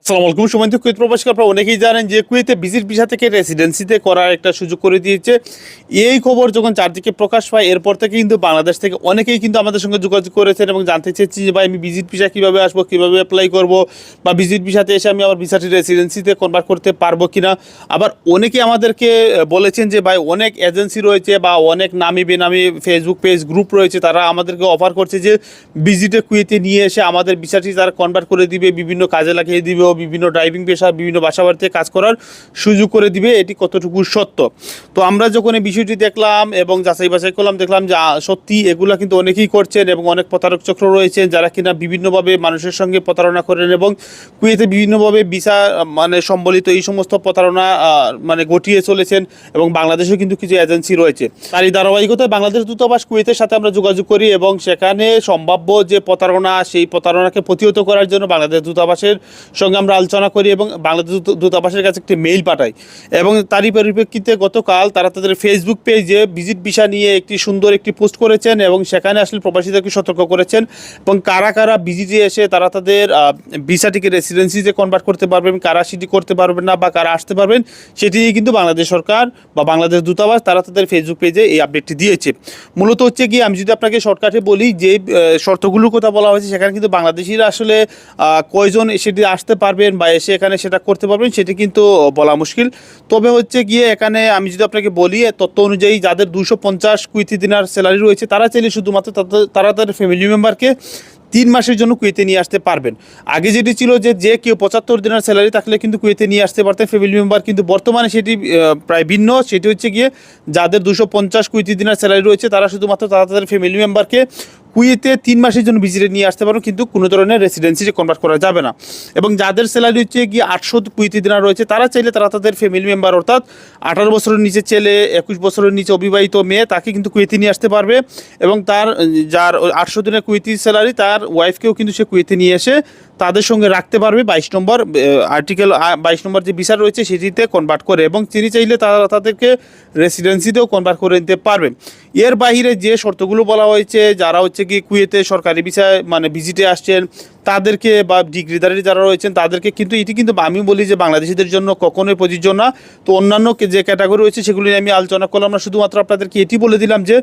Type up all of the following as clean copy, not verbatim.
আসসালামু আলাইকুম। সম্মানিত কুয়েত প্রবাসী, আপনারা অনেকেই জানেন যে কুয়েতে ভিজিট ভিসা থেকে রেসিডেন্সিতে করার একটা সুযোগ করে দিয়েছে। এই খবর যখন চারদিকে প্রকাশ পায়, এরপর থেকে কিন্তু বাংলাদেশ থেকে অনেকেই কিন্তু আমাদের সঙ্গে যোগাযোগ করেছেন এবং জানতে চেয়েছি যে ভাই, আমি ভিজিট ভিসা কীভাবে আসবো, কীভাবে অ্যাপ্লাই করব, বা ভিজিট ভিসাতে এসে আমি আমার ভিসাটি রেসিডেন্সিতে কনভার্ট করতে পারবো কিনা। আবার অনেকেই আমাদেরকে বলেছেন যে ভাই, অনেক এজেন্সি রয়েছে বা অনেক নামি বেনামি ফেসবুক পেজ গ্রুপ রয়েছে, তারা আমাদেরকে অফার করছে যে ভিজিটে কুয়েতে নিয়ে এসে আমাদের ভিসাটি তারা কনভার্ট করে দিবে, বিভিন্ন কাজে লাগিয়ে দিবে, বিভিন্ন ড্রাইভিং পেশা, বিভিন্ন বাসা বাড়িতে কাজ করার সুযোগ করে দিবে। এটি কতটুকু সত্য? তো আমরা যখন এই বিষয়টি দেখলাম এবং যাচাই বাছাই করলাম, দেখলাম যে সত্যি এগুলা কিন্তু অনেকেই করছেন এবং অনেক প্রতারক চক্র রয়েছেন, যারা কিনা বিভিন্নভাবে মানুষের সঙ্গে প্রতারণা করেন এবং কুয়েতে বিভিন্নভাবে ভিসা সম্বলিত এই সমস্ত প্রতারণা ঘটিয়ে চলেছেন। এবং বাংলাদেশেও কিন্তু কিছু এজেন্সি রয়েছে। তার এই ধারাবাহিকতায় বাংলাদেশ দূতাবাস কুয়েতের সাথে আমরা যোগাযোগ করি এবং সেখানে সম্ভাব্য যে প্রতারণা, সেই প্রতারণাকে প্রতিহত করার জন্য বাংলাদেশ দূতাবাসের সঙ্গে আমরা আলোচনা করি এবং বাংলাদেশ দূতাবাসের কাছে একটি মেইল পাঠাই। এবং তারই পরিপ্রেক্ষিতে গতকাল তারা তাদের ফেসবুক পেজে ভিজিট ভিসা নিয়ে একটি সুন্দর একটি পোস্ট করেছেন এবং সেখানে আসলে প্রবাসীদেরকে সতর্ক করেছেন এবং কারা কারা ভিজিটে এসে তারা তাদের ভিসাটিকে রেসিডেন্সিতে কনভার্ট করতে পারবেন, কারা সেটি করতে পারবেন না বা কারা আসতে পারবেন, সেটি কিন্তু বাংলাদেশ সরকার বা বাংলাদেশ দূতাবাস তারা তাদের ফেসবুক পেজে এই আপডেটটি দিয়েছে। মূলত হচ্ছে কি, আমি যদি আপনাকে শর্টকাটে বলি, যে শর্তগুলোর কথা বলা হয়েছে সেখানে কিন্তু বাংলাদেশিরা আসলে কয়জন সেটি আসতে পারবেন বা এসে এখানে সেটা করতে পারবেন সেটি কিন্তু বলা মুশকিল। তবে হচ্ছে গিয়ে এখানে আমি যদি আপনাকে বলি, তথ্য অনুযায়ী যাদের 250 কুয়েতি দিনার স্যালারি রয়েছে, তারা চাইলে শুধুমাত্র তারা তাদের ফ্যামিলি মেম্বারকে 3 মাসের জন্য কুয়েতে নিয়ে আসতে পারবেন। আগে যেটি ছিল যে কেউ 75 দিনের স্যালারি থাকলে কিন্তু কুয়েতে নিয়ে আসতে পারতেন ফ্যামিলি মেম্বার, কিন্তু বর্তমানে সেটি প্রায় ভিন্ন। সেটি হচ্ছে গিয়ে যাদের 250 কুয়েতি দিনের স্যালারি রয়েছে, তারা শুধুমাত্র তাদের ফ্যামিলি মেম্বারকে কুয়েতে 3 মাসের জন্য ভিজিটে নিয়ে আসতে পারবেন, কিন্তু কোনো ধরনের রেসিডেন্সিতে কনভার্ট করা যাবে না। এবং যাদের স্যালারি হচ্ছে গিয়ে 800 কুয়েতি দিনার রয়েছে, তারা চাইলে তারা তাদের ফ্যামিলি মেম্বার, অর্থাৎ 18 বছরের নিচে ছেলে, 21 বছরের নিচে অবিবাহিত মেয়ে, তাকে কিন্তু কুয়েতে নিয়ে আসতে পারবে। এবং যার 800 দিনের কুয়েতি স্যালারি, তার ওয়াইফকেও কিন্তু সে কুয়েতে নিয়ে এসে তাদের সঙ্গে রাখতে পারবে 22 নম্বর আর্টিকেল 22 নম্বর যে ভিসা রয়েছে সেটিতে কনভার্ট করে, এবং তিনি চাইলে তারা তাদেরকে রেসিডেন্সিতেও কনভার্ট করে নিতে পারবে। এর বাইরে যে শর্তগুলো বলা হয়েছে, যারা হচ্ছে কি কুয়েতে সরকারি ভিসায় ভিজিটে আসছেন তাদেরকে, বা ডিগ্রিধারী যারা রয়েছেন তাদেরকে, কিন্তু এটি কিন্তু আমি বলি যে বাংলাদেশিদের জন্য কখনোই প্রযোজ্য না। তো অন্যান্য যে ক্যাটাগরি রয়েছে সেগুলি আমি আলোচনা করলাম না, শুধুমাত্র আপনাদেরকে এটি বলে দিলাম যে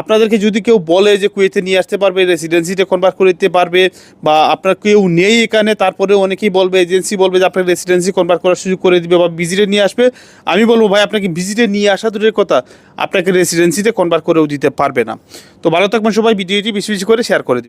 আপনাদেরকে যদি কেউ বলে যে কুয়েতে নিয়ে আসতে পারবে, রেসিডেন্সিতে কনভার্ট করে দিতে পারবে, বা আপনার কেউ নেই এখানে, তারপরে অনেকেই বলবে, এজেন্সি বলবে যে আপনাকে রেসিডেন্সি কনভার্ট করার সুযোগ করে দিবে বা ভিজিটে নিয়ে আসবে, আমি বলবো ভাই, আপনাকে ভিজিটে নিয়ে আসা দূরের কথা, আপনাকে রেসিডেন্সিতে কনভার্ট করেও দিতে পারবে না। তো ভালো থাকবেন সবাই, ভিডিওটি বেশি বেশি করে শেয়ার করে দিন।